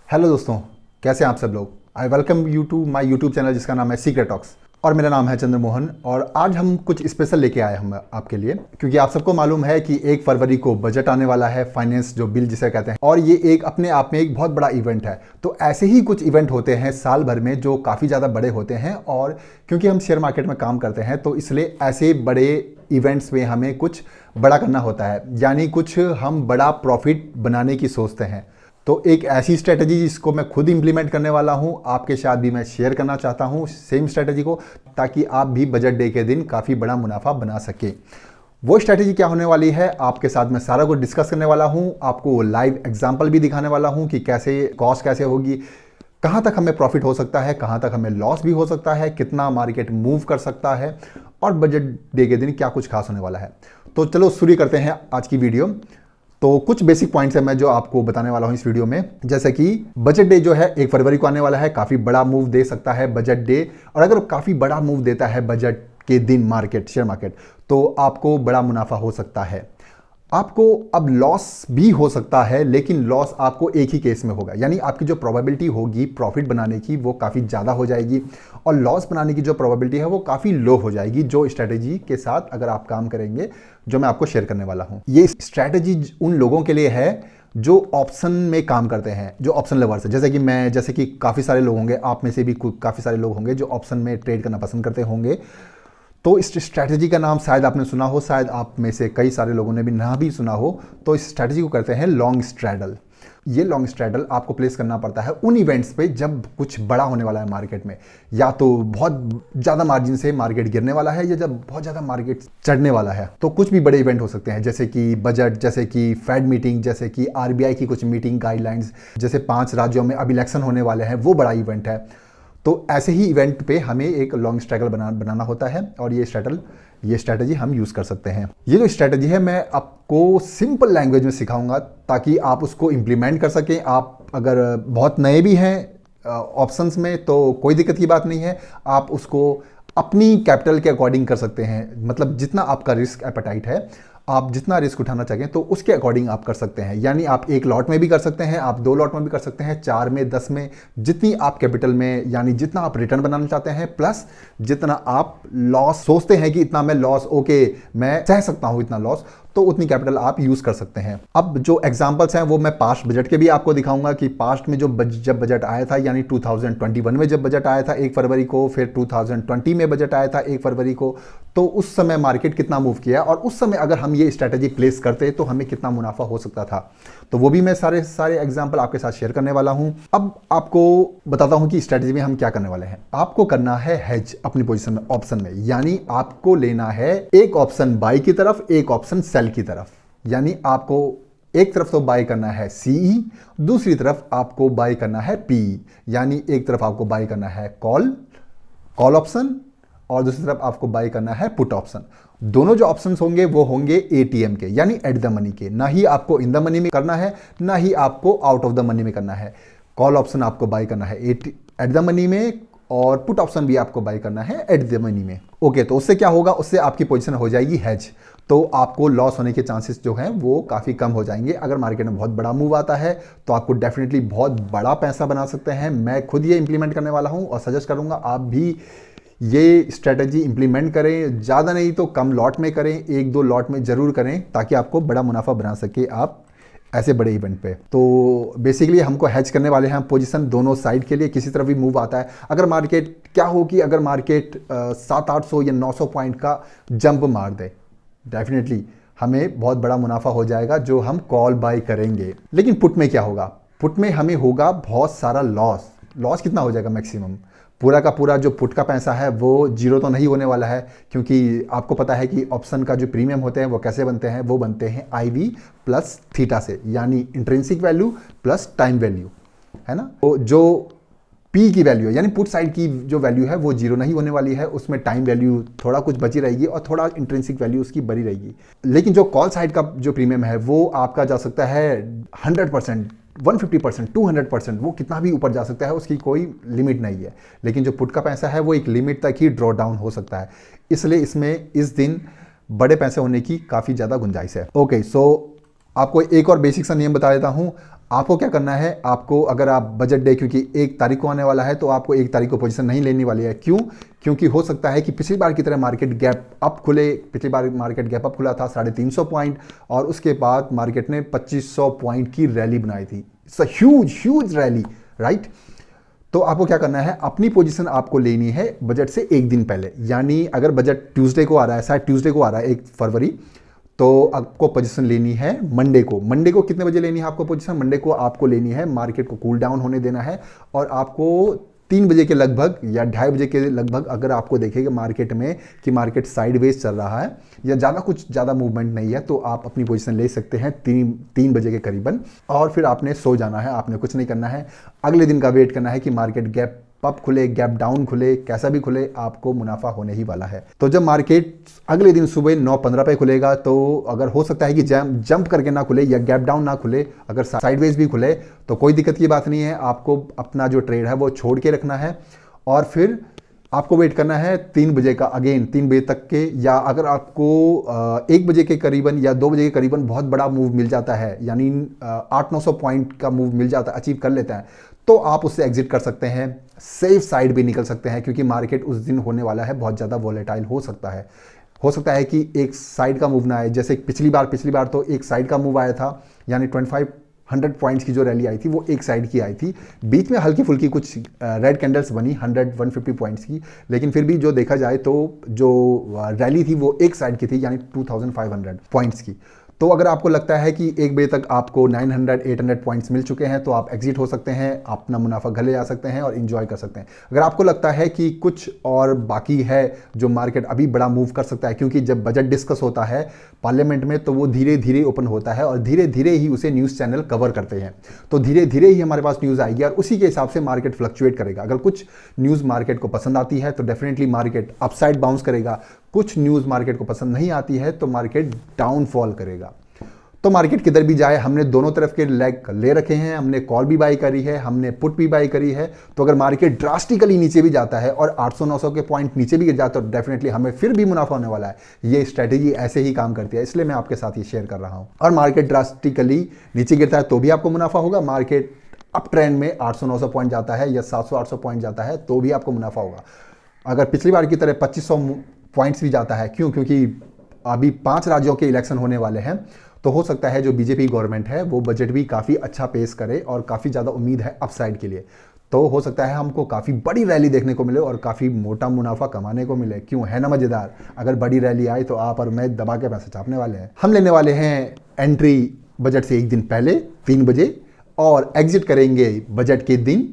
Hello दोस्तों, कैसे हैं आप सब लोग। I welcome you to my YouTube channel जिसका नाम है सीक्रेट टॉक्स और मेरा नाम है चंद्रमोहन। और आज हम कुछ स्पेशल लेके आए हम आपके लिए, क्योंकि आप सबको मालूम है कि 1 फरवरी को बजट आने वाला है, फाइनेंस जो बिल जिसे कहते हैं, और ये एक अपने आप में एक बहुत बड़ा इवेंट है। तो ऐसे ही कुछ इवेंट होते हैं साल भर में जो काफ़ी ज़्यादा बड़े होते हैं, और क्योंकि हम शेयर मार्केट में काम करते हैं तो इसलिए ऐसे बड़े इवेंट्स में हमें कुछ बड़ा करना होता है, यानी कुछ हम बड़ा प्रॉफिट बनाने की सोचते हैं। तो एक ऐसी स्ट्रेटजी जिसको मैं खुद इंप्लीमेंट करने वाला हूं, आपके साथ भी मैं शेयर करना चाहता हूं सेम स्ट्रेटजी को, ताकि आप भी बजट डे के दिन काफ़ी बड़ा मुनाफा बना सके। वो स्ट्रेटजी क्या होने वाली है, आपके साथ मैं सारा कुछ डिस्कस करने वाला हूं, आपको लाइव एग्जांपल भी दिखाने वाला हूं कि कैसे कॉस्ट कैसे होगी, कहाँ तक हमें प्रॉफिट हो सकता है, कहाँ तक हमें लॉस भी हो सकता है, कितना मार्केट मूव कर सकता है, और बजट डे के दिन क्या कुछ खास होने वाला है। तो चलो शुरू करते हैं आज की वीडियो। तो कुछ बेसिक पॉइंट्स है मैं जो आपको बताने वाला हूं इस वीडियो में, जैसे कि बजट डे जो है 1 फरवरी को आने वाला है, काफ़ी बड़ा मूव दे सकता है बजट डे। और अगर काफ़ी बड़ा मूव देता है बजट के दिन मार्केट, शेयर मार्केट, तो आपको बड़ा मुनाफा हो सकता है। आपको अब लॉस भी हो सकता है, लेकिन लॉस आपको एक ही केस में होगा, यानी आपकी जो प्रोबेबिलिटी होगी प्रॉफिट बनाने की वो काफ़ी ज़्यादा हो जाएगी, और लॉस बनाने की जो प्रोबेबिलिटी है वो काफ़ी लो हो जाएगी, जो स्ट्रैटेजी के साथ अगर आप काम करेंगे, जो मैं आपको शेयर करने वाला हूँ। ये स्ट्रैटेजी उन लोगों के लिए है जो ऑप्शन में काम करते हैं, जो ऑप्शन लवर्स है, जैसे कि मैं, जैसे कि काफ़ी सारे लोग होंगे, आप में से भी काफ़ी सारे लोग होंगे जो ऑप्शन में ट्रेड करना पसंद करते होंगे। तो इस स्ट्रैटेजी का नाम शायद आपने सुना हो, शायद आप में से कई सारे लोगों ने भी ना भी सुना हो। तो इस स्ट्रैटेजी को करते हैं लॉन्ग स्ट्रैडल। ये लॉन्ग स्ट्रैडल आपको प्लेस करना पड़ता है उन इवेंट्स पे जब कुछ बड़ा होने वाला है मार्केट में, या तो बहुत ज़्यादा मार्जिन से मार्केट गिरने वाला है, या जब बहुत ज़्यादा मार्केट चढ़ने वाला है। तो कुछ भी बड़े इवेंट हो सकते हैं, जैसे कि बजट, जैसे कि फेड मीटिंग, जैसे कि आरबीआई की कुछ मीटिंग गाइडलाइंस, जैसे 5 राज्यों में अब इलेक्शन होने वाले हैं, वो बड़ा इवेंट है। तो ऐसे ही इवेंट पे हमें एक लॉन्ग स्ट्रैगल बनाना होता है, और ये स्ट्रैटेजी हम यूज़ कर सकते हैं। ये जो स्ट्रैटेजी है मैं आपको सिंपल लैंग्वेज में सिखाऊंगा, ताकि आप उसको इम्प्लीमेंट कर सकें। आप अगर बहुत नए भी हैं ऑप्शंस में तो कोई दिक्कत की बात नहीं है, आप उसको अपनी कैपिटल के अकॉर्डिंग कर सकते हैं। मतलब जितना आपका रिस्क एपेटाइट है, आप जितना रिस्क उठाना चाहें तो उसके अकॉर्डिंग आप कर सकते हैं। यानी आप 1 लॉट में भी कर सकते हैं, आप 2 लॉट में भी कर सकते हैं, 4 में, 10 में, जितनी आप कैपिटल में, यानी जितना आप रिटर्न बनाना चाहते हैं, प्लस जितना आप लॉस सोचते हैं कि इतना मैं लॉस, ओके मैं सह सकता हूं इतना लॉस, तो उतनी कैपिटल आप यूज कर सकते हैं। अब जो एग्जांपल्स हैं वो मैं पास्ट बजट के भी आपको दिखाऊंगा कि पास्ट में जब बजट आया था, यानी 2021 में जब बजट आया था 1 फरवरी को, फिर 2020 में बजट आया था 1 फरवरी को, तो उस समय मार्केट कितना मूव किया, और उस समय अगर हम ये स्ट्रैटेजी प्लेस करते तो हमें कितना मुनाफा हो सकता था। तो वो भी मैं सारे एग्जाम्पल आपके साथ शेयर करने वाला हूं। अब आपको बताता हूं कि स्ट्रैटेजी में हम क्या करने वाले हैं। आपको करना है हेज अपनी पोजीशन में, ऑप्शन में, यानी आपको लेना है एक ऑप्शन बाई की तरफ, एक ऑप्शन सेल की तरफ। यानी आपको एक तरफ तो बाय करना है सीई, दूसरी तरफ आपको बाय करना है पी, यानी एक तरफ आपको बाय करना है कॉल ऑप्शन, और दूसरी तरफ आपको बाय करना है पुट ऑप्शन। दोनों जो ऑप्शंस होंगे वो होंगे एटीएम के, यानी एट द मनी के। ना ही आपको इन द मनी में करना है, ना ही आपको आउट ऑफ द मनी में करना है। कॉल ऑप्शन आपको बाय करना है एट द मनी में, और पुट ऑप्शन भी आपको बाय करना है एट द मनी में। ओके, तो उससे क्या होगा, उससे आपकी पोजीशन हो जाएगी हेज। तो आपको लॉस होने के चांसेस जो हैं वो काफ़ी कम हो जाएंगे। अगर मार्केट में बहुत बड़ा मूव आता है तो आपको डेफिनेटली बहुत बड़ा पैसा बना सकते हैं। मैं खुद ये इंप्लीमेंट करने वाला हूं, और सजेस्ट करूंगा आप भी ये स्ट्रेटजी इंप्लीमेंट करें। ज़्यादा नहीं तो कम लॉट में करें, 1-2 लॉट में ज़रूर करें, ताकि आपको बड़ा मुनाफा बना सके आप ऐसे बड़े इवेंट पे। तो बेसिकली हमको हैच करने वाले हैं पोजीशन दोनों साइड के लिए, किसी तरफ भी मूव आता है। अगर मार्केट क्या हो कि अगर मार्केट 700-800 या 900 पॉइंट का जंप मार दे, डेफिनेटली हमें बहुत बड़ा मुनाफा हो जाएगा जो हम कॉल बाय करेंगे। लेकिन पुट में क्या होगा, पुट में हमें होगा बहुत सारा लॉस कितना हो जाएगा, मैक्सिमम पूरा का पूरा जो पुट का पैसा है वो जीरो तो नहीं होने वाला है, क्योंकि आपको पता है कि ऑप्शन का जो प्रीमियम होते हैं वो कैसे बनते हैं, वो बनते हैं IV प्लस थीटा से, यानी intrinsic value plus time value, है ना। तो जो पी की वैल्यू है, यानी पुट साइड की जो वैल्यू है वो जीरो नहीं होने वाली है, उसमें टाइम वैल्यू थोड़ा कुछ बची रहेगी और थोड़ा इंट्रिंसिक वैल्यू उसकी बड़ी रहेगी। लेकिन जो कॉल साइड का जो प्रीमियम है वो आपका जा सकता है 100%, 150%, 200%, वो कितना भी ऊपर जा सकता है, उसकी कोई लिमिट नहीं है। लेकिन जो पुट का पैसा है वो एक लिमिट तक ही ड्रॉ डाउन हो सकता है, इसलिए इसमें इस दिन बड़े पैसे होने की काफ़ी ज़्यादा गुंजाइश है। ओके, सो आपको एक और बेसिक सा नियम बता देता हूँ। आपको क्या करना है, आपको अगर आप बजट डे क्योंकि 1 तारीख को आने वाला है तो आपको 1 तारीख को पोजीशन नहीं लेने वाली है। क्यों? क्योंकि हो सकता है कि पिछली बार की तरह मार्केट गैप अप खुले। पिछली बार मार्केट गैप अप खुला था 350 पॉइंट और उसके बाद मार्केट ने 2500 पॉइंट की रैली बनाई थी। It's a huge rally, right. तो आपको क्या करना है, अपनी पोजीशन आपको लेनी है बजट से 1 दिन पहले। यानी अगर बजट ट्यूसडे को आ रहा है, शायद ट्यूसडे को आ रहा है 1 फरवरी, तो आपको पोजीशन लेनी है मंडे को। मंडे को कितने बजे लेनी है आपको पोजीशन? मंडे को आपको लेनी है, मार्केट को कूल डाउन होने देना है और आपको 3 बजे के लगभग या 2:30 बजे के लगभग अगर आपको देखेगा मार्केट में कि मार्केट साइडवेज चल रहा है या ज़्यादा मूवमेंट नहीं है, तो आप अपनी पोजीशन ले सकते हैं 3 बजे के करीबन। और फिर आपने सो जाना है, आपने कुछ नहीं करना है। अगले दिन का वेट करना है कि मार्केट गैप अप खुले, गैप डाउन खुले, कैसा भी खुले, आपको मुनाफा होने ही वाला है। तो जब मार्केट अगले दिन सुबह 9:15 पे खुलेगा तो अगर हो सकता है कि जंप करके ना खुले या गैप डाउन ना खुले, अगर साइडवेज भी खुले तो कोई दिक्कत की बात नहीं है। आपको अपना जो ट्रेड है वो छोड़ के रखना है और फिर आपको वेट करना है 3 बजे का, अगेन 3 बजे तक के, या अगर आपको 1 बजे के करीबन या 2 बजे के करीबन बहुत बड़ा मूव मिल जाता है, यानी 800-900 पॉइंट का मूव मिल जाता है, अचीव कर लेते हैं, तो आप उससे एग्जिट कर सकते हैं, सेफ साइड भी निकल सकते हैं। क्योंकि मार्केट उस दिन होने वाला है बहुत ज़्यादा वॉलेटाइल हो सकता है। हो सकता है कि एक साइड का मूव ना आए, जैसे पिछली बार तो एक साइड का मूव आया था, यानी 2500 पॉइंट्स की जो रैली आई थी वो एक साइड की आई थी। बीच में हल्की फुल्की कुछ रेड कैंडल्स बनी 100-150 पॉइंट्स की, लेकिन फिर भी जो देखा जाए तो जो रैली थी वो एक साइड की थी, यानी 2500 पॉइंट्स की। तो अगर आपको लगता है कि 1 बजे तक आपको 900-800 पॉइंट्स मिल चुके हैं तो आप एग्जिट हो सकते हैं, अपना मुनाफा घर ले जा सकते हैं और इंजॉय कर सकते हैं। अगर आपको लगता है कि कुछ और बाकी है जो मार्केट अभी बड़ा मूव कर सकता है, क्योंकि जब बजट डिस्कस होता है पार्लियामेंट में तो वो धीरे धीरे ओपन होता है और धीरे धीरे ही उसे न्यूज़ चैनल कवर करते हैं, तो धीरे धीरे ही हमारे पास न्यूज़ आएगी और उसी के हिसाब से मार्केट फ्लक्चुएट करेगा। अगर कुछ न्यूज़ मार्केट को पसंद आती है तो डेफिनेटली मार्केट अपसाइड बाउंस करेगा, कुछ न्यूज़ मार्केट को पसंद नहीं आती है तो मार्केट डाउनफॉल करेगा। तो मार्केट किधर भी जाए, हमने दोनों तरफ के लेग ले रखे हैं, हमने कॉल भी बाई करी है, हमने पुट भी बाई करी है। तो अगर मार्केट ड्रास्टिकली नीचे भी जाता है और 800-900 के पॉइंट नीचे भी गिर जाता है तो डेफिनेटली हमें फिर भी मुनाफा होने वाला है। ये स्ट्रेटेजी ऐसे ही काम करती है, इसलिए मैं आपके साथ ये शेयर कर रहा हूँ। और मार्केट ड्रास्टिकली नीचे गिरता है तो भी आपको मुनाफा होगा, मार्केट अप ट्रेंड में 800-900 पॉइंट जाता है या 700-800 पॉइंट जाता है तो भी आपको मुनाफा होगा। अगर पिछली बार की तरह 2500 पॉइंट्स भी जाता है, क्योंकि अभी 5 राज्यों के इलेक्शन होने वाले हैं, तो हो सकता है जो बीजेपी गवर्नमेंट है वो बजट भी काफ़ी अच्छा पेश करे और काफ़ी ज़्यादा उम्मीद है अपसाइड के लिए। तो हो सकता है हमको काफ़ी बड़ी रैली देखने को मिले और काफ़ी मोटा मुनाफा कमाने को मिले। क्यों, है ना मज़ेदार? अगर बड़ी रैली आई तो आप और मैं दबा के पैसे छापने वाले हैं। हम लेने वाले हैं एंट्री बजट से 1 दिन पहले 3 बजे और एग्जिट करेंगे बजट के दिन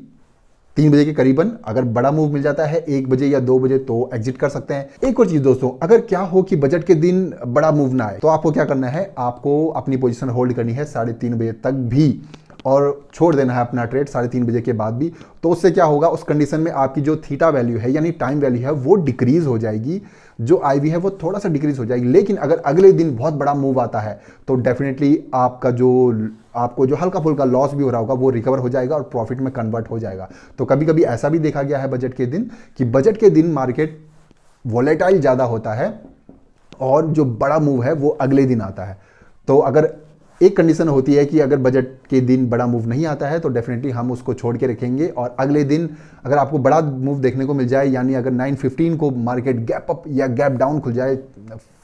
3 बजे के करीबन। अगर बड़ा मूव मिल जाता है 1 बजे या 2 बजे तो एग्जिट कर सकते हैं। एक और चीज दोस्तों, अगर क्या हो कि बजट के दिन बड़ा मूव ना आए तो आपको क्या करना है, आपको अपनी पोजीशन होल्ड करनी है 3:30 बजे तक भी और छोड़ देना है अपना ट्रेड 3:30 बजे के बाद भी। तो उससे क्या होगा, उस कंडीशन में आपकी जो थीटा वैल्यू है यानी टाइम वैल्यू है वो डिक्रीज हो जाएगी, जो आईवी है वो थोड़ा सा डिक्रीज हो जाएगी। लेकिन अगर अगले दिन बहुत बड़ा मूव आता है तो डेफिनेटली आपको जो हल्का फुल्का लॉस भी हो रहा होगा वो रिकवर हो जाएगा और प्रॉफिट में कन्वर्ट हो जाएगा। तो कभी कभी ऐसा भी देखा गया है बजट के दिन कि बजट के दिन मार्केट वॉलेटाइल ज़्यादा होता है और जो बड़ा मूव है वो अगले दिन आता है। तो अगर एक कंडीशन होती है कि अगर बजट के दिन बड़ा मूव नहीं आता है तो डेफिनेटली हम उसको छोड़ के रखेंगे और अगले दिन अगर आपको बड़ा मूव देखने को मिल जाए, यानी अगर 9:15 को मार्केट गैप अप या गैप डाउन खुल जाए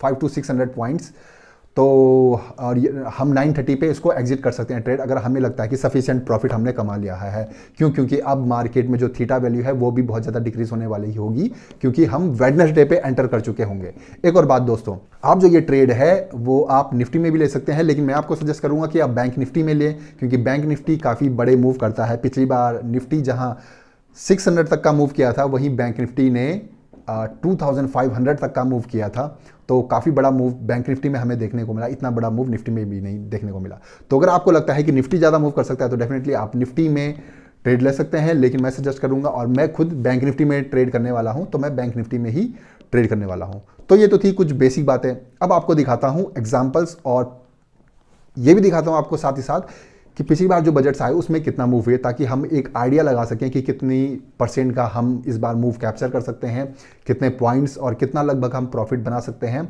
500-600 पॉइंट्स, तो और हम 9:30 पे इसको एग्जिट कर सकते हैं ट्रेड, अगर हमें लगता है कि सफिशिएंट प्रॉफिट हमने कमा लिया है। क्योंकि अब मार्केट में जो थीटा वैल्यू है वो भी बहुत ज़्यादा डिक्रीज होने वाली होगी क्योंकि हम वेडनेसडे पे एंटर कर चुके होंगे। एक और बात दोस्तों, आप जो ये ट्रेड है वो आप निफ्टी में भी ले सकते हैं, लेकिन मैं आपको सजेस्ट करूंगा कि आप बैंक निफ्टी में लें क्योंकि बैंक निफ्टी काफ़ी बड़े मूव करता है। पिछली बार निफ्टी जहाँ 600 तक का मूव किया था वहीं बैंक निफ्टी ने 2500 तक का मूव किया था। तो काफ़ी बड़ा मूव बैंक निफ्टी में हमें देखने को मिला, इतना बड़ा मूव निफ्टी में भी नहीं देखने को मिला। तो अगर आपको लगता है कि निफ्टी ज़्यादा मूव कर सकता है तो डेफिनेटली आप निफ्टी में ट्रेड ले सकते हैं, लेकिन मैं सजेस्ट करूंगा और मैं खुद बैंक निफ्टी में ट्रेड करने वाला हूं तो मैं बैंक निफ्टी में ही ट्रेड करने वाला हूं। तो ये तो थी कुछ बेसिक बातें। अब आपको दिखाता हूं एग्जांपल्स और ये भी दिखाता हूं आपको साथ ही साथ कि पिछली बार जो बजट्स आए उसमें कितना मूव हुए, ताकि हम एक आइडिया लगा सकें कि कितनी % का हम इस बार मूव कैप्चर कर सकते हैं, कितने पॉइंट्स और कितना लगभग हम प्रॉफिट बना सकते हैं।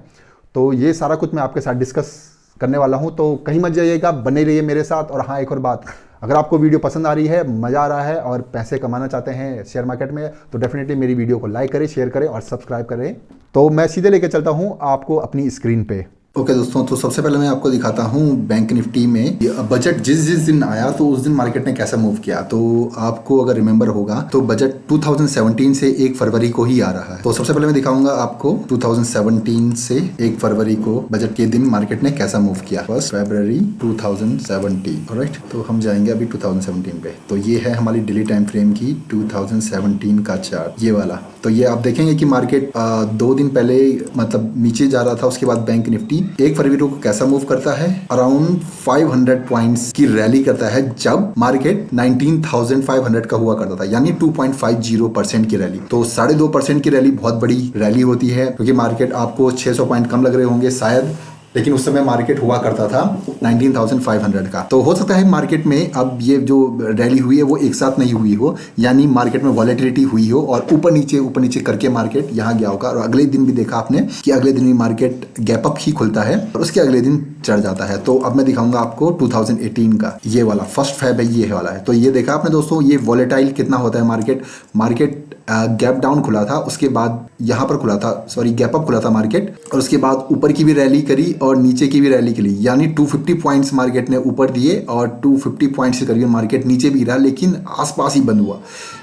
तो ये सारा कुछ मैं आपके साथ डिस्कस करने वाला हूँ, तो कहीं मत जाइएगा, बने रहिए मेरे साथ। और हाँ, एक और बात, अगर आपको वीडियो पसंद आ रही है, मज़ा आ रहा है और पैसे कमाना चाहते हैं शेयर मार्केट में, तो डेफिनेटली मेरी वीडियो को लाइक करें, शेयर करें और सब्सक्राइब करें। तो मैं सीधे लेके चलता हूँ आपको अपनी स्क्रीन पे। ओके दोस्तों, तो सबसे पहले मैं आपको दिखाता हूँ बैंक निफ्टी में बजट जिस दिन आया तो उस दिन मार्केट ने कैसा मूव किया। तो आपको अगर रिमेंबर होगा तो बजट 2017 से 1 फरवरी को ही आ रहा है। तो सबसे पहले मैं दिखाऊंगा आपको 2017 से 1 फरवरी को बजट के दिन मार्केट ने कैसा मूव किया। 1 फरवरी 2017, ऑलराइट। तो हम जाएंगे अभी 2017 पे। तो ये है हमारी डेली टाइम फ्रेम की 2017 का चार्ट, ये वाला। तो ये आप देखेंगे कि मार्केट 2 दिन पहले मतलब नीचे जा रहा था, उसके बाद बैंक निफ्टी 1 फरवरी को कैसा मूव करता है, अराउंड 500 पॉइंट्स की रैली करता है जब मार्केट 19,500 का हुआ करता था, यानी 2.50% की रैली। तो 2.5% की रैली बहुत बड़ी रैली होती है, क्योंकि मार्केट आपको 600 पॉइंट कम लग रहे होंगे शायद, लेकिन उस समय मार्केट हुआ करता था 19,500 का। तो हो सकता है मार्केट में अब ये जो रैली हुई है वो एक साथ नहीं हुई हो, यानी मार्केट में वॉलेटिलिटी हुई हो और ऊपर नीचे करके मार्केट यहाँ गया होगा। और अगले दिन भी देखा आपने कि अगले दिन भी मार्केट गैप अप ही खुलता है और उसके अगले दिन चढ़ जाता है। तो अब मैं दिखाऊंगा आपको 2018 का, ये वाला 1 फरवरी है, ये वाला है। तो ये देखा आपने दोस्तों, ये वॉलेटाइल कितना होता है मार्केट गैप डाउन खुला था, उसके बाद यहाँ पर खुला था, सॉरी गैप अप खुला था मार्केट, और उसके बाद ऊपर की भी रैली करी और नीचे की भी रैली करी, यानी 250 पॉइंट्स मार्केट ने ऊपर दिए और 250 पॉइंट्स से करीब मार्केट नीचे भी रहा, लेकिन आसपास ही बंद हुआ।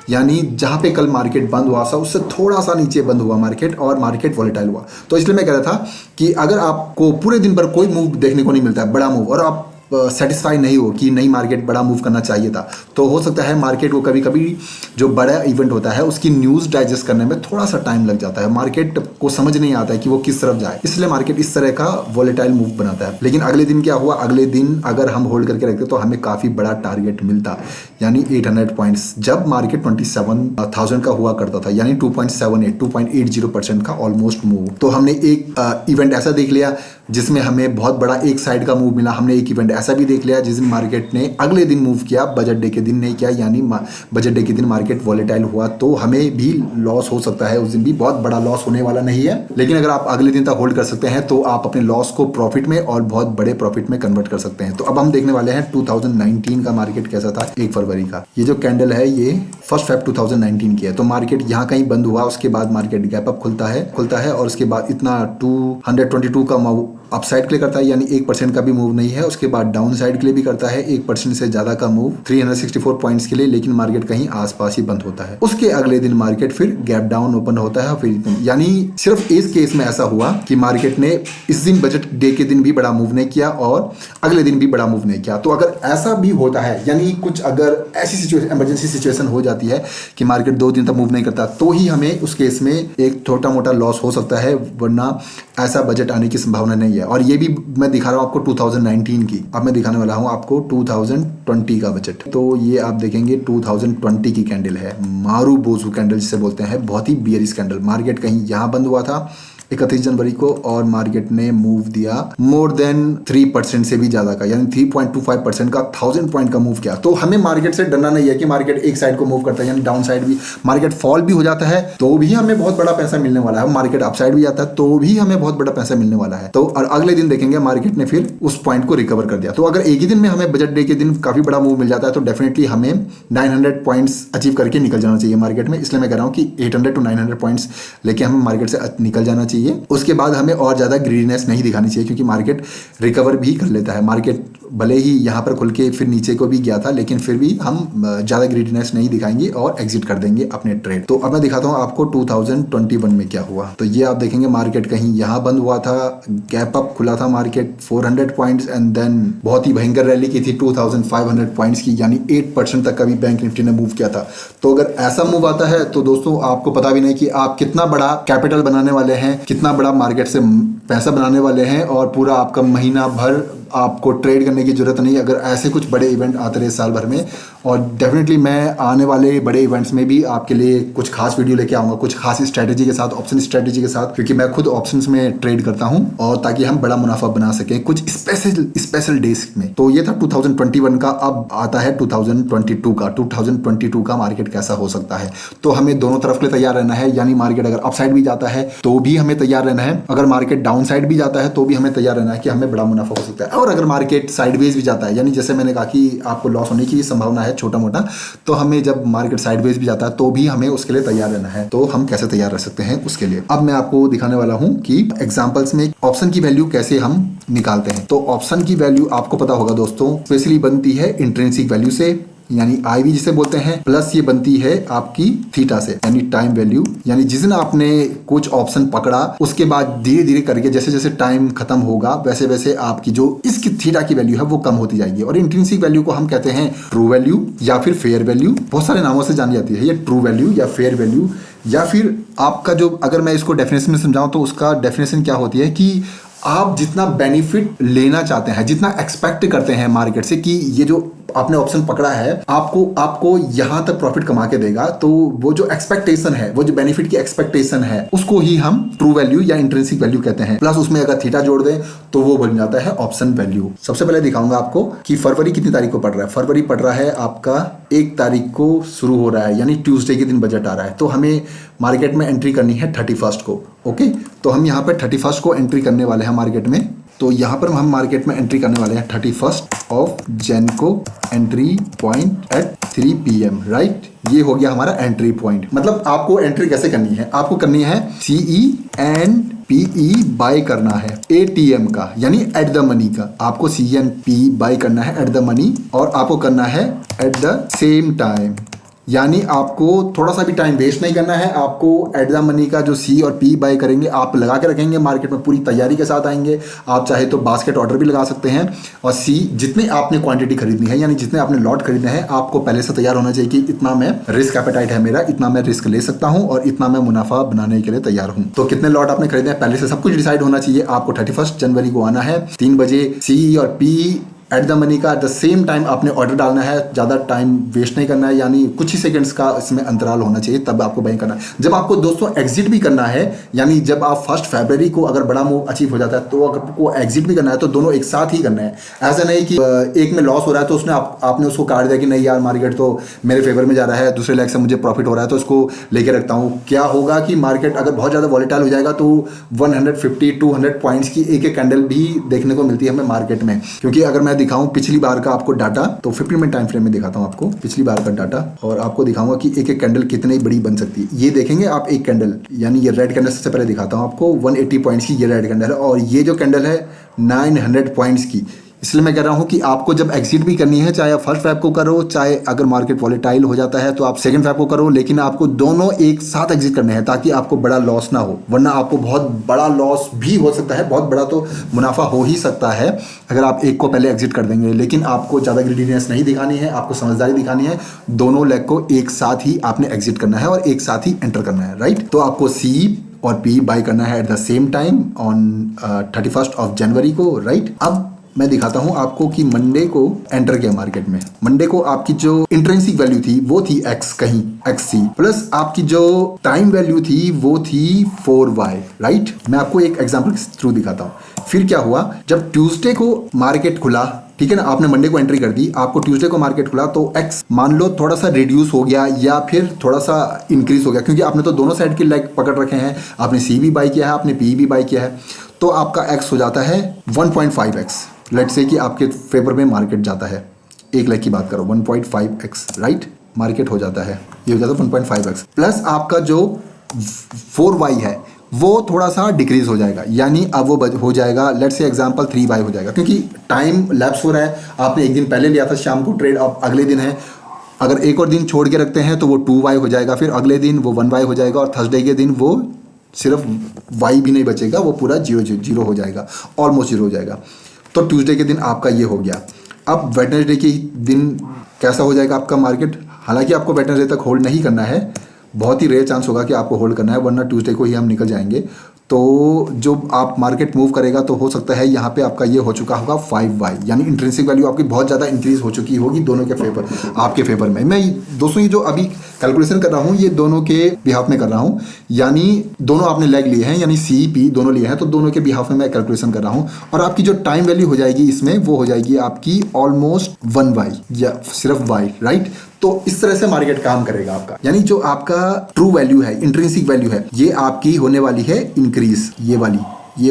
यानी जहाँ पे कल मार्केट बंद हुआ था उससे थोड़ा सा नीचे बंद हुआ मार्केट और मार्केट वॉलेटाइल हुआ। तो इसलिए मैं कह रहा था कि अगर आपको पूरे दिन पर कोई मूव देखने को नहीं मिलता है, बड़ा मूव, और आप सेटिस्फाई नहीं हो कि नहीं मार्केट बड़ा मूव करना चाहिए था, तो हो सकता है मार्केट को कभी कभी जो बड़ा इवेंट होता है उसकी न्यूज़ डाइजेस्ट करने में थोड़ा सा टाइम लग जाता है, मार्केट को समझ नहीं आता है कि वो किस तरफ जाए, इसलिए मार्केट इस तरह का वॉलेटाइल मूव बनाता है। लेकिन अगले दिन क्या हुआ, अगले दिन अगर हम होल्ड करके रखते तो हमें काफ़ी बड़ा टारगेट मिलता, यानी 800 पॉइंट्स, जब मार्केट 27,000 का हुआ करता था, यानी 2.80% का ऑलमोस्ट मूव। तो हमने एक इवेंट ऐसा देख लिया जिसमें हमें बहुत बड़ा एक साइड का मूव मिला। हमने एक इवेंट ऐसा भी देख लिया जिस दिन मार्केट ने अगले दिन मूव किया, बजट डे के दिन नहीं किया, यानी बजट डे के दिन मार्केट वॉलेटाइल हुआ। तो हमें भी लॉस हो सकता है, उस दिन भी बहुत बड़ा लॉस होने वाला नहीं है, लेकिन अगर आप अगले दिन तक होल्ड कर सकते हैं तो आप अपने लॉस को प्रॉफिट में और बहुत बड़े प्रॉफिट में कन्वर्ट कर सकते हैं। तो अब हम देखने वाले हैं 2019 का मार्केट कैसा था 1 फरवरी का। ये जो कैंडल है ये 1 फरवरी 2019 की है। तो मार्केट यहाँ कहीं बंद हुआ, उसके बाद मार्केट गैप अप खुलता है और उसके बाद इतना 222 का अपसाइड के लिए करता है, यानी 1% का भी मूव नहीं है। उसके बाद डाउन साइड के लिए भी करता है 1% से ज्यादा का मूव 364 पॉइंट्स के लिए, लेकिन मार्केट कहीं आसपास ही बंद होता है। उसके अगले दिन मार्केट फिर गैप डाउन ओपन होता है, फिर यानी सिर्फ इस केस में ऐसा हुआ कि मार्केट ने इस दिन बजट डे के दिन भी बड़ा मूव नहीं किया और अगले दिन भी बड़ा मूव नहीं किया। तो अगर ऐसा भी होता है, यानी कुछ अगर ऐसी सिचुएशन, इमरजेंसी सिचुएशन हो जाती है कि मार्केट 2 दिन तक मूव नहीं करता, तो ही हमें उस केस में एक छोटा मोटा लॉस हो सकता है, वरना ऐसा बजट आने की संभावना नहीं है। और ये भी मैं दिखा रहा हूँ आपको 2019 की, अब मैं दिखाने वाला हूँ आपको 2020 का बजट। तो ये आप देखेंगे 2020 की कैंडल है, मारू बोजू कैंडल जिसे बोलते हैं, बहुत ही बियरिश कैंडल। मार्केट कहीं यहाँ बंद हुआ था 31 जनवरी को और मार्केट ने मूव दिया मोर देन 3% से भी ज्यादा का, यानी 3.25% का 1000 पॉइंट का मूव किया। तो हमें मार्केट से डरना नहीं है कि मार्केट एक साइड को मूव करता है, यानी डाउन साइड भी मार्केट फॉल भी हो जाता है तो भी हमें बहुत बड़ा पैसा मिलने वाला है, मार्केट अप साइड भी जाता है तो भी हमें बहुत बड़ा पैसा मिलने वाला है। तो और अगले दिन देखेंगे मार्केट ने फिर उस पॉइंट को रिकवर कर दिया। तो अगर एक ही दिन में हमें बजट डे के दिन काफी बड़ा मूव मिल जाता है तो डेफिनेटली हमें 900 पॉइंट्स अचीव करके निकल जाना चाहिए मार्केट में। इसलिए मैं कह रहा हूँ कि 800 to 900 पॉइंट्स लेके हमें मार्केट से निकल जाना चाहिए। उसके बाद हमें और ज़्यादा ग्रीडीनेस नहीं दिखानी चाहिए, क्योंकि मार्केट रिकवर भी कर लेता है। मार्केट भले ही यहाँ पर खुल के फिर नीचे को भी गया था, लेकिन फिर भी हम ज़्यादा ग्रीडीनेस नहीं दिखाएंगे और एग्जिट कर देंगे अपने ट्रेड। तो अब मैं दिखाता हूँ आपको 2021 में क्या हुआ। तो ये आप देखेंगे मार्केट कहीं यहाँ बंद हुआ था, गैप अप खुला था मार्केट 400 पॉइंट्स एंड देन बहुत ही भयंकर रैली की थी 2500 पॉइंट्स की, यानी 8% तक का भी बैंक निफ्टी ने मूव किया था। तो अगर ऐसा मूव आता है तो दोस्तों आपको पता भी नहीं कि आप कितना बड़ा कैपिटल बनाने वाले हैं, कितना बड़ा मार्केट से पैसा बनाने वाले हैं और पूरा आपका महीना भर आपको ट्रेड करने की जरूरत नहीं अगर ऐसे कुछ बड़े इवेंट आते रहे साल भर में। और डेफिनेटली मैं आने वाले बड़े इवेंट्स में भी आपके लिए कुछ खास वीडियो लेके आऊँगा, कुछ खास स्ट्रैटेजी के साथ, ऑप्शन स्ट्रैटेजी के साथ, क्योंकि मैं खुद ऑप्शंस में ट्रेड करता हूँ और ताकि हम बड़ा मुनाफा बना सकें कुछ स्पेशल डेज में। तो ये था 2021 का। अब आता है 2022 का मार्केट कैसा हो सकता है। तो हमें दोनों तरफ के लिए तैयार रहना है, यानी मार्केट अगर अपसाइड भी जाता है तो भी हमें तैयार रहना है, अगर मार्केट डाउन साइड भी जाता है तो भी हमें तैयार रहना है कि हमें बड़ा मुनाफा हो सकता है। और अगर मार्केट साइडवेज भी जाता है, यानी जैसे मैंने कहा कि आपको लॉस होने की संभावना है छोटा मोटा, तो हमें जब मार्केट साइडवेज भी जाता है तो भी हमें उसके लिए तैयार रहना है। तो हम कैसे तैयार रह सकते हैं उसके लिए अब मैं आपको दिखाने वाला हूं कि एग्जांपल्स में ऑप्शन की वैल्यू कैसे हम निकालते हैं। तो ऑप्शन की वैल्यू आपको पता होगा दोस्तों, स्पेशली बनती है इंट्रिंसिक वैल्यू से, यानी IV जिसे बोलते हैं, प्लस ये बनती है आपकी थीटा से, यानी टाइम वैल्यू। यानी जिस दिन आपने कुछ ऑप्शन पकड़ा उसके बाद धीरे धीरे करके जैसे जैसे टाइम खत्म होगा वैसे वैसे आपकी जो इसकी थीटा की वैल्यू है वो कम होती जाएगी। और इंट्रिंसिक वैल्यू को हम कहते हैं ट्रू वैल्यू या फिर फेयर वैल्यू, बहुत सारे नामों से जानी जाती है ये ट्रू वैल्यू या फेयर वैल्यू। या फिर आपका जो, अगर मैं इसको डेफिनेशन में समझाऊं तो उसका डेफिनेशन क्या होती है कि आप जितना बेनिफिट लेना चाहते हैं, जितना एक्सपेक्ट करते हैं मार्केट से कि ये जो आपने ऑप्शन पकड़ा है आपको यहां तक प्रॉफिट कमा के देगा, तो वो जो एक्सपेक्टेशन है, वो जो बेनिफिट की एक्सपेक्टेशन है, उसको ही हम ट्रू वैल्यू या इंट्रिंसिक वैल्यू कहते हैं। प्लस उसमें अगर थीटा जोड़ दें तो वो बन जाता है ऑप्शन वैल्यू। सबसे पहले दिखाऊंगा आपको कि फरवरी कितनी तारीख को पड़ रहा है। फरवरी पड़ रहा है आपका 1 तारीख को शुरू हो रहा है, यानी ट्यूसडे के दिन बजट आ रहा है। तो हमें मार्केट में एंट्री करनी है 31 को। ओके, तो हम यहाँ पे 31 को एंट्री करने वाले हैं मार्केट में। तो यहाँ पर हम मार्केट में एंट्री करने वाले हैं 31 जन को, entry point at 3 PM, right. ये हो गया हमारा एंट्री पॉइंट। मतलब आपको एंट्री कैसे करनी है, आपको करनी है CE एंड PE बाय करना है ATM का, यानी एट द मनी का। आपको CE एंड PE बाय करना है एट द मनी, और आपको करना है एट द सेम टाइम, यानी आपको थोड़ा सा भी टाइम वेस्ट नहीं करना है। आपको एट द मनी का जो C और P बाय करेंगे आप लगा के रखेंगे, मार्केट में पूरी तैयारी के साथ आएंगे। आप चाहे तो बास्केट ऑर्डर भी लगा सकते हैं। और C, जितने आपने क्वांटिटी खरीदनी है, यानी जितने आपने लॉट खरीदने हैं, आपको पहले से तैयार होना चाहिए कि इतना मैं रिस्क एपेटाइट है मेरा, इतना मैं रिस्क ले सकता हूं और इतना मैं मुनाफा बनाने के लिए तैयार हूं। तो कितने लॉट आपने खरीदे हैं पहले से सब कुछ डिसाइड होना चाहिए। आपको 31 जनवरी को आना है 3 बजे, CE और PE एट द मनी का एट द सेम टाइम आपने ऑर्डर डालना है। ज़्यादा टाइम वेस्ट नहीं करना है, यानी कुछ ही सेकंड्स का इसमें अंतराल होना चाहिए, तब आपको बाइंग करना है। जब आपको दोस्तों एग्जिट भी करना है, यानी जब आप 1 फरवरी को अगर बड़ा मूव अचीव हो जाता है तो अगर आपको एग्जिट भी करना है तो दोनों एक साथ ही करना है। ऐसा नहीं कि एक में लॉस हो रहा है तो उसने आपने उसको काट दिया कि नहीं यार मार्केट तो मेरे फेवर में जा रहा है, दूसरे लेग से मुझे प्रॉफिट हो रहा है तो उसको लेके रखता हूँ। क्या होगा कि मार्केट अगर बहुत ज़्यादा वॉलेटाइल हो जाएगा तो 150-200 पॉइंट्स की एक एक कैंडल भी देखने को मिलती है हमें मार्केट में। क्योंकि अगर मैं दिखाऊं पिछली बार का आपको डाटा, तो 15 मिनट टाइम फ्रेम में दिखाता हूं आपको पिछली बार का डाटा, और आपको दिखाऊंगा कि एक एक कैंडल कितनी बड़ी बन सकती है। ये देखेंगे आप एक कैंडल, यानी ये रेड कैंडल सबसे पहले दिखाता हूं आपको 180 पॉइंट्स की ये रेड कैंडल है, और ये जो कैंडल है 900 पॉइंट्स की। इसलिए मैं कह रहा हूं कि आपको जब एग्जिट भी करनी है, चाहे आप 1 फेब को करो, चाहे अगर मार्केट वॉलेटाइल हो जाता है तो आप 2 फेब को करो, लेकिन आपको दोनों एक साथ एग्जिट करने हैं ताकि आपको बड़ा लॉस ना हो। वरना आपको बहुत बड़ा लॉस भी हो सकता है, बहुत बड़ा तो मुनाफा हो ही सकता है अगर आप एक को पहले एग्जिट कर देंगे। लेकिन आपको ज़्यादा ग्रीडीनेस नहीं दिखानी है, आपको समझदारी दिखानी है। दोनों लेग को एक साथ ही आपने एग्जिट करना है और एक साथ ही एंटर करना है, राइट। तो आपको C और P बाय करना है at the same time on 31 जनवरी को, राइट। अब मैं दिखाता हूं आपको कि मंडे को एंटर किया मार्केट में। मंडे को आपकी जो इंट्रिंसिक वैल्यू थी वो थी X, कहीं XC, प्लस आपकी जो टाइम वैल्यू थी वो थी 4Y, राइट। मैं आपको एक एग्जांपल के थ्रू दिखाता हूं। फिर क्या हुआ, जब ट्यूसडे को मार्केट खुला, ठीक है ना, आपने मंडे को एंट्री कर दी, आपको ट्यूसडे को मार्केट खुला तो X मान लो थोड़ा सा रिड्यूस हो गया या फिर थोड़ा सा इंक्रीज हो गया, क्योंकि आपने तो दोनों साइड के लेग पकड़ रखे हैं। आपने C भी बाय किया है, आपने P भी बाय किया है, तो आपका X हो जाता है 1.5x। लेट से कि आपके फेवर में मार्केट जाता है, एक लेग की बात करो 1.5x, राइट, मार्केट हो जाता है, ये हो जाता है 1.5x। प्लस आपका जो 4y है वो थोड़ा सा डिक्रीज हो जाएगा, यानी अब वो हो जाएगा लेट से एग्जांपल 3y हो जाएगा, क्योंकि टाइम लैप्स हो रहा है। आपने एक दिन पहले लिया था शाम को ट्रेड, अब अगले दिन है, अगर एक और दिन छोड़ के रखते हैं तो वो 2y हो जाएगा, फिर अगले दिन वो 1y हो जाएगा, और थर्सडे के दिन वो सिर्फ y भी नहीं बचेगा, वो पूरा जीरो हो जाएगा, ऑलमोस्ट जीरो हो जाएगा। तो ट्यूसडे के दिन आपका ये हो गया। अब वेडनेसडे के दिन कैसा हो जाएगा आपका मार्केट। हालांकि आपको वेडनेसडे तक होल्ड नहीं करना है, बहुत ही रेयर चांस होगा कि आपको होल्ड करना है, वरना ट्यूसडे को ही हम निकल जाएंगे। तो जो आप मार्केट मूव करेगा तो हो सकता है यहाँ पे आपका ये हो चुका होगा 5y, यानी इंट्रिंसिक वैल्यू आपकी बहुत ज़्यादा इंक्रीज हो चुकी होगी दोनों के फेवर, आपके फेवर में। मैं दोस्तों ये जो अभी कैलकुलेशन कर रहा हूँ ये दोनों के बिहाफ में कर रहा हूँ, यानी दोनों आपने लेग लिए हैं, यानी सी पी दोनों लिए हैं, तो दोनों के बिहाफ में मैं कैलकुलेशन कर रहा हूँ। और आपकी जो टाइम वैल्यू हो जाएगी इसमें वो हो जाएगी आपकी ऑलमोस्ट 1y या सिर्फ y, राइट। तो इस तरह से मार्केट काम करेगा आपका, यानी जो आपका ट्रू वैल्यू है, इंट्रिंसिक वैल्यू है, ये आपकी होने वाली है इंक्रीज, ये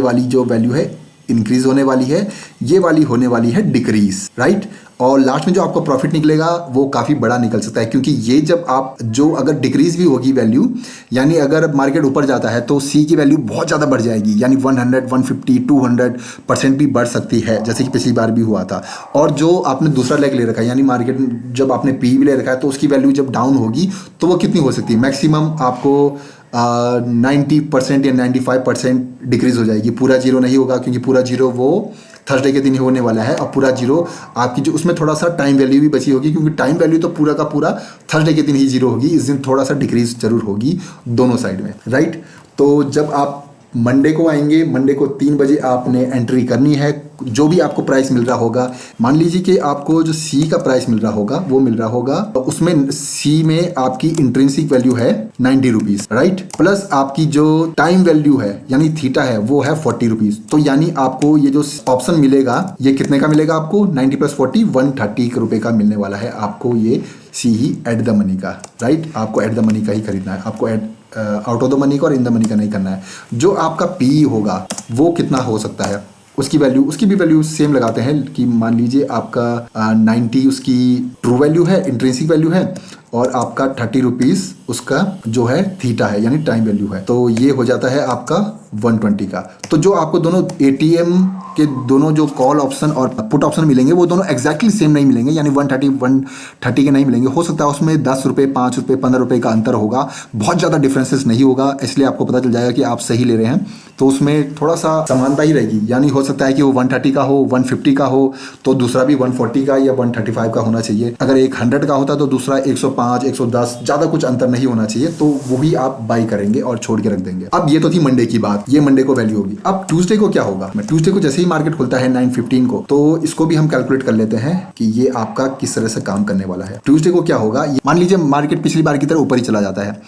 वाली जो वैल्यू है इंक्रीज होने वाली है, ये वाली होने वाली है डिक्रीज, राइट। और लास्ट में जो आपको प्रॉफिट निकलेगा वो काफ़ी बड़ा निकल सकता है, क्योंकि ये जब आप जो अगर डिक्रीज भी होगी वैल्यू, यानी अगर मार्केट ऊपर जाता है तो सी की वैल्यू बहुत ज़्यादा बढ़ जाएगी, यानी 100, 150, 200% भी बढ़ सकती है, जैसे कि पिछली बार भी हुआ था। और जो आपने दूसरा लेग ले रखा है, यानी मार्केट जब आपने पी भी ले रखा है, तो उसकी वैल्यू जब डाउन होगी तो वो कितनी हो सकती है, मैक्सिमम आपको 90% या 95% डिक्रीज हो जाएगी। पूरा जीरो नहीं होगा, क्योंकि पूरा जीरो वो थर्सडे के दिन ही होने वाला है। और पूरा जीरो आपकी जो उसमें थोड़ा सा टाइम वैल्यू भी बची होगी, क्योंकि टाइम वैल्यू तो पूरा का पूरा थर्सडे के दिन ही जीरो होगी, इस दिन थोड़ा सा डिक्रीज जरूर होगी दोनों साइड में, राइट। तो जब आप मंडे को आएंगे, मंडे को 3 बजे आपने एंट्री करनी है। जो भी आपको प्राइस मिल रहा होगा, मान लीजिए कि आपको जो सी का प्राइस मिल रहा होगा वो मिल रहा होगा, तो उसमें सी में आपकी इंट्रिंसिक वैल्यू है 90 रुपीज, राइट। प्लस आपकी जो टाइम वैल्यू है यानी थीटा है वो है 40 रुपीज। तो यानी आपको ये जो ऑप्शन मिलेगा ये कितने का मिलेगा आपको, 90 + 40 130 रुपए का मिलने वाला है आपको, ये सी ही एट द मनी का, राइट। आपको एट द मनी का ही खरीदना है, आपको आउट ऑफ द मनी का और इन द मनी का नहीं करना है। जो आपका पी होगा वो कितना हो सकता है, उसकी भी वैल्यू सेम लगाते हैं कि मान लीजिए आपका 90 उसकी ट्रू वैल्यू है, इंट्रिंसिक वैल्यू है, और आपका 30 रुपीज़ उसका जो है थीटा है, यानी टाइम वैल्यू है। तो ये हो जाता है आपका 120 का। तो जो आपको दोनों एटीएम के दोनों जो कॉल ऑप्शन और पुट ऑप्शन मिलेंगे वो दोनों एक्जैक्टली सेम नहीं मिलेंगे, यानी 130 के नहीं मिलेंगे। हो सकता है उसमें 10 रुपये, 5 रुपये, 15 रुपये का अंतर होगा, बहुत ज़्यादा डिफरेंसेस नहीं होगा, इसलिए आपको पता चल जाएगा कि आप सही ले रहे हैं। तो उसमें थोड़ा सा समानता ही रहेगी, यानी हो सकता है कि वो 130 का हो, 150 का हो, तो दूसरा भी 140 का या 135 का होना चाहिए। अगर एक 100 का होता तो दूसरा 105, 110, ज़्यादा कुछ अंतर नहीं होना चाहिए, तो वही आप बाई करेंगे और छोड़ के रख देंगे। अब ये तो थी मंडे की बात, ये मंडे को वैल्यू होगी। अब ट्यूसडे को क्या होगा, ट्यूसडे को जैसे ही मार्केट खुलता है 9:15 को, तो इसको भी हम कैलकुलेट कर लेते हैं कि ये आपका किस तरह से काम करने वाला है। ट्यूसडे को क्या होगा, मान लीजिए मार्केट पिछली बार की तरह ऊपर ही चला जाता है,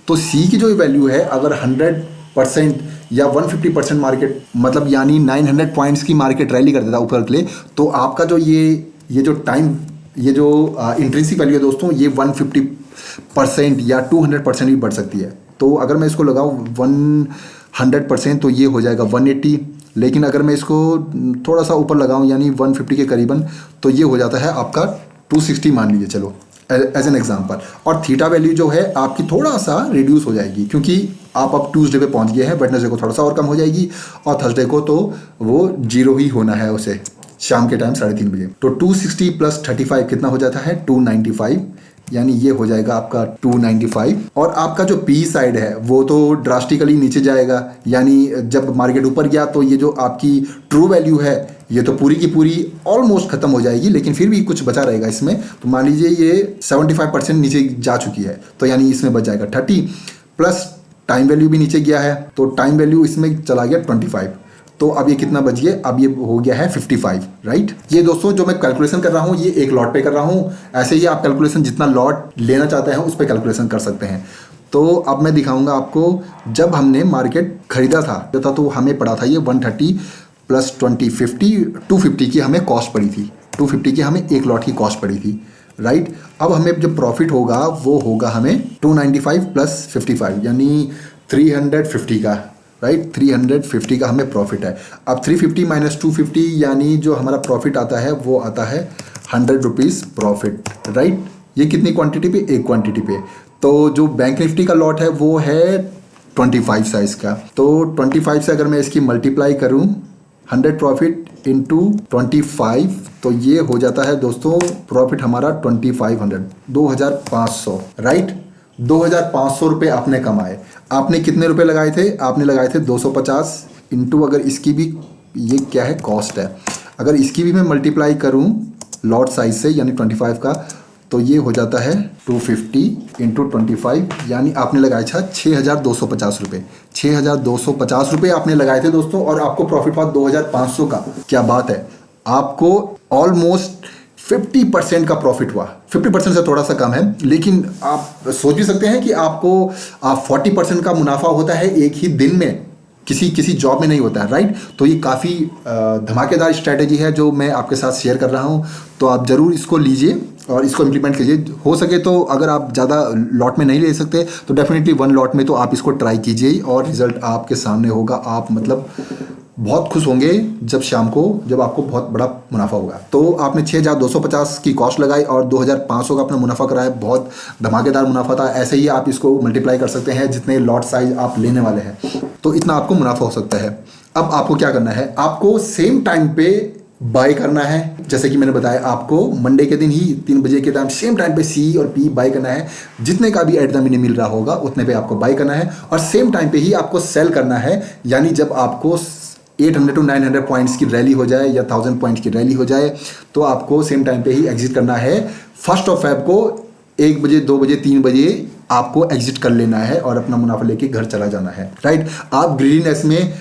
तो सी की जो वैल्यू है अगर 100% या 150% मार्केट, मतलब यानी 900 पॉइंट्स की मार्केट रैली कर देता है ऊपर के लिए, तो आपका जो ये जो टाइम, ये जो इंट्रिंसिक वैल्यू है दोस्तों, ये 150% या 200% भी बढ़ सकती है। तो अगर मैं इसको लगाऊं 100% तो ये हो जाएगा 180, लेकिन अगर मैं इसको थोड़ा सा ऊपर लगाऊं यानी 150 के करीबन, तो ये हो जाता है आपका 260 मान लीजिए, चलो एज एन एग्जाम्पल। और थीटा वैल्यू जो है आपकी थोड़ा सा रिड्यूस हो जाएगी, क्योंकि आप अब ट्यूसडे पे पहुंच गए हैं, वेडनेसडे को थोड़ा सा और कम हो जाएगी, और थर्सडे को तो वो 0 ही होना है उसे, शाम के टाइम 3:30 बजे। तो 260 + 35 कितना हो जाता है, 295, यानी ये हो जाएगा आपका 295। और आपका जो पी साइड है वो तो ड्रास्टिकली नीचे जाएगा, यानी जब मार्केट ऊपर गया तो ये जो आपकी ट्रू वैल्यू है ये तो पूरी की पूरी ऑलमोस्ट खत्म हो जाएगी, लेकिन फिर भी कुछ बचा रहेगा इसमें। तो मान लीजिए ये 75% नीचे जा चुकी है, तो यानी इसमें बच जाएगा 30, प्लस टाइम वैल्यू भी नीचे गया है, तो टाइम वैल्यू इसमें चला गया 25। तो अब ये कितना बच गया, अब ये हो गया है 55, राइट। ये दोस्तों जो मैं कैलकुलेशन कर रहा हूँ ये एक लॉट पे कर रहा हूँ, ऐसे ही आप कैलकुलेशन जितना लॉट लेना चाहते हैं उस पर कैलकुलेशन कर सकते हैं। तो अब मैं दिखाऊंगा आपको, जब हमने मार्केट खरीदा था तो हमें पड़ा था ये 130 + 20 50, 250 की हमें कॉस्ट पड़ी थी, 250 की हमें एक लॉट की कॉस्ट पड़ी थी, राइट। अब हमें जो प्रॉफिट होगा वो होगा हमें 295 + 55 यानी 350 का, राइट। 350 का हमें प्रॉफिट है। अब 350 - 250 यानी जो हमारा प्रॉफिट आता है वो आता है 100 रुपीज़ प्रॉफिट, राइट। ये कितनी क्वांटिटी पे, एक क्वांटिटी पे। तो जो बैंक निफ्टी का लॉट है वो है 25 साइज का, तो 25 से अगर मैं इसकी मल्टीप्लाई करूं 100 प्रॉफिट इंटू 25, तो ये हो जाता है दोस्तों प्रॉफिट हमारा 2500, 2500, राइट। 2500 रुपये आपने कमाए। आपने कितने रुपए लगाए थे, आपने लगाए थे 250 इंटू, अगर इसकी भी ये क्या है कॉस्ट है, अगर इसकी भी मैं मल्टीप्लाई करूं लॉट साइज से यानी 25 का, तो ये हो जाता है 250 इंटू 25, यानी आपने लगाया था 6,250 रुपये। 6,250 रुपये आपने लगाए थे दोस्तों, और आपको प्रॉफिट हुआ 2,500 का। क्या बात है, आपको ऑलमोस्ट 50% का प्रॉफिट हुआ। 50% से थोड़ा सा कम है, लेकिन आप सोच भी सकते हैं कि आपको 40% का मुनाफा होता है एक ही दिन में, किसी जॉब में नहीं होता है, राइट। तो ये काफ़ी धमाकेदार स्ट्रैटेजी है जो मैं आपके साथ शेयर कर रहा हूँ। तो आप ज़रूर इसको लीजिए और इसको इम्प्लीमेंट कीजिए। हो सके तो अगर आप ज़्यादा लॉट में नहीं ले सकते तो डेफिनेटली 1 लॉट में तो आप इसको ट्राई कीजिए और रिजल्ट आपके सामने होगा। आप मतलब बहुत खुश होंगे जब शाम को, जब आपको बहुत बड़ा मुनाफा होगा। तो आपने 6,250 की कॉस्ट लगाई और 2,500 का अपना मुनाफा कराया। बहुत धमाकेदार मुनाफा था। ऐसे ही आप इसको मल्टीप्लाई कर सकते हैं जितने लॉट साइज आप लेने वाले हैं, तो इतना आपको मुनाफा हो सकता है। अब आपको क्या करना है, आपको सेम टाइम पे बाय करना है। जैसे कि मैंने बताया, आपको मंडे के दिन ही 3 बजे के टाइम सेम टाइम पे सी और पी बाय करना है। जितने का भी एट द मनी मिल रहा होगा उतने पे आपको बाय करना है, और सेम टाइम पे ही आपको सेल करना है। यानी जब आपको 800 to 900 पॉइंट्स की रैली हो जाए या 1000 पॉइंट्स की रैली हो जाए, तो आपको सेम टाइम पे ही एग्जिट करना है। 1 फेब को 1 बजे, 2 बजे, 3 बजे आपको एग्जिट कर लेना है और अपना मुनाफा लेके घर चला जाना है, राइट। आप ग्रीडीनेस में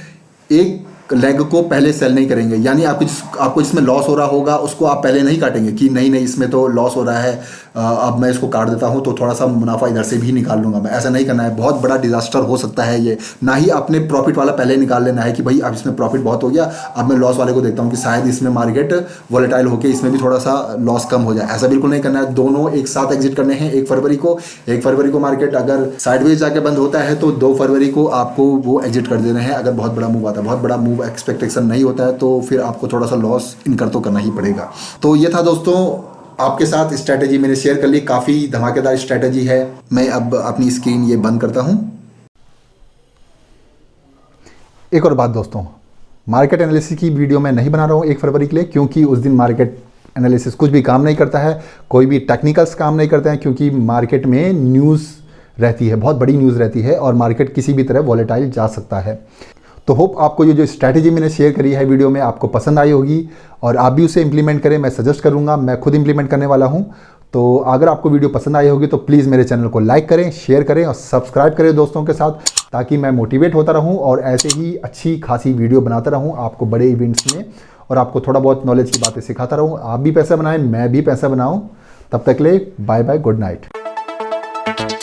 एक लेग को पहले सेल नहीं करेंगे, यानी आपको जिसमें लॉस हो रहा होगा उसको आप पहले नहीं काटेंगे कि नहीं इसमें तो लॉस हो रहा है, अब मैं इसको काट देता हूं तो थोड़ा सा मुनाफा इधर से भी निकाल लूंगा मैं। ऐसा नहीं करना है, बहुत बड़ा डिजास्टर हो सकता है ये। ना ही आपने प्रॉफिट वाला पहले निकाल लेना है कि भाई अब इसमें प्रॉफिट बहुत हो गया, अब मैं लॉस वाले को देखता हूँ कि शायद इसमें मार्केट वॉलेटाइल होकर इसमें भी थोड़ा सा लॉस कम हो जाए। ऐसा बिल्कुल नहीं करना है। दोनों एक साथ एग्जिट करने हैं। 1 फरवरी को मार्केट अगर साइडवेज जाके बंद होता है तो 2 फरवरी को आपको वो एग्जिट कर देना है। अगर बहुत बड़ा मूव आता है, बहुत बड़ा मूव एक्सपेक्टेशन नहीं होता है, तो फिर आपको थोड़ा सा लॉस इनकर तो करना ही पड़ेगा। तो ये था दोस्तों आपके साथ स्ट्रैटेजी मैंने शेयर कर ली। काफ़ी धमाकेदार स्ट्रैटेजी है। मैं अब अपनी स्क्रीन ये बंद करता हूं। एक और बात दोस्तों, मार्केट एनालिसिस की वीडियो मैं नहीं बना रहा हूं 1 फरवरी के लिए, क्योंकि उस दिन मार्केट एनालिसिस कुछ भी काम नहीं करता है, कोई भी टेक्निकल्स काम नहीं करते हैं, क्योंकि मार्केट में न्यूज़ रहती है, बहुत बड़ी न्यूज़ रहती है और मार्केट किसी भी तरह वॉलेटाइल जा सकता है। तो होप आपको ये जो स्ट्रैटेजी मैंने शेयर करी है वीडियो में आपको पसंद आई होगी और आप भी उसे इंप्लीमेंट करें। मैं सजेस्ट करूंगा, मैं खुद इंप्लीमेंट करने वाला हूं। तो अगर आपको वीडियो पसंद आई होगी तो प्लीज़ मेरे चैनल को लाइक करें, शेयर करें और सब्सक्राइब करें दोस्तों के साथ, ताकि मैं मोटिवेट होता रहूं और ऐसे ही अच्छी खासी वीडियो बनाता रहूं आपको बड़े इवेंट्स में, और आपको थोड़ा बहुत नॉलेज की बातें सिखाता रहूं। आप भी पैसा बनाएं, मैं भी पैसा बनाऊं। तब तक ले बाय बाय, गुड नाइट।